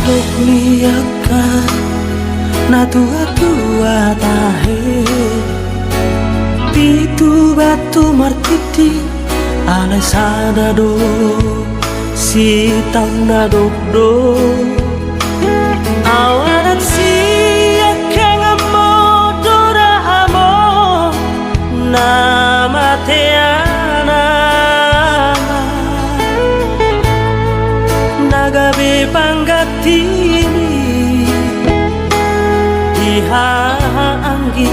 Liaka na tua-tua tahe pitu batu martiti alai sadado si tanda do awanan si akang amo dora amo nama teana nagabe panggatini dihaanggi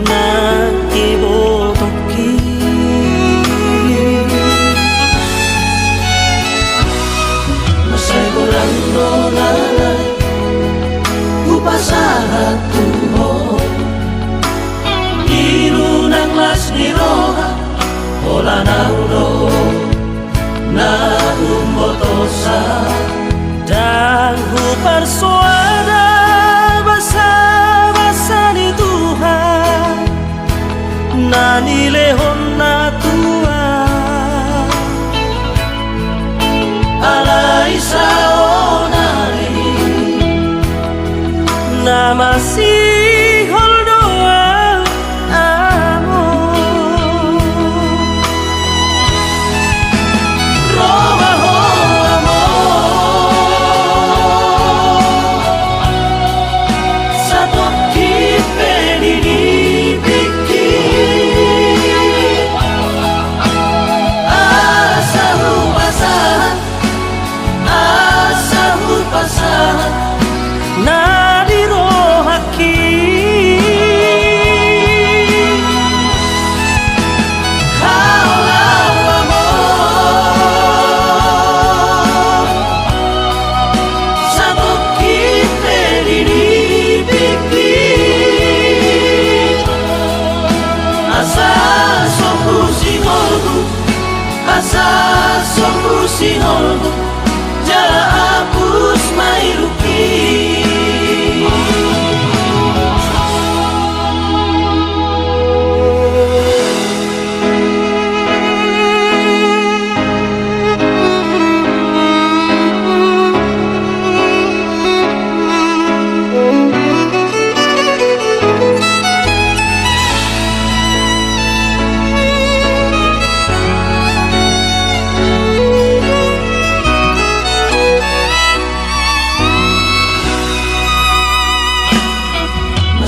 na ibotoki masay volando nanay upasahan tuho inunang mas niroha hola naulo na umbotosa dan huparsuada basa-basa ni Tuhan na nilehon na tua alay sa onari na masihol doa amo robaho amo sa tokit penidibiki asa hupasahan na dirohaki sinolgo jala hapus mairuki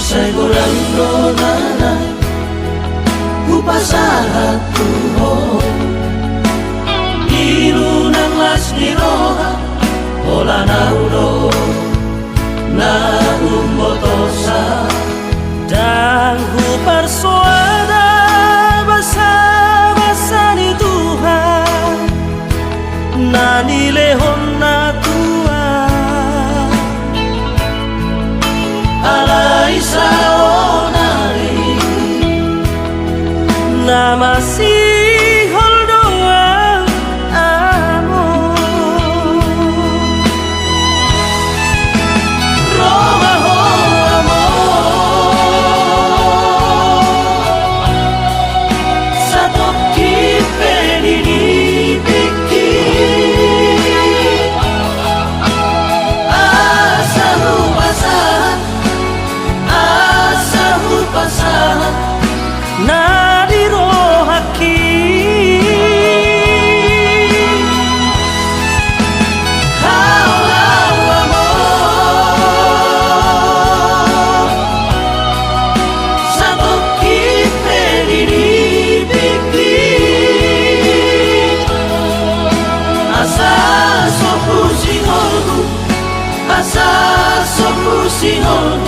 Segurando nanay upasahan tuho inunang mas niroha hola naulo na umbotosa dan huparsuada basa-basa ni Tuhan na nilehon na tua alay sa onari na masihol doa amo robaho amo sa tokit penidibiki asa hupasahan na dirohaki haulawamo sa tokit penidibiki asa sopusinolgu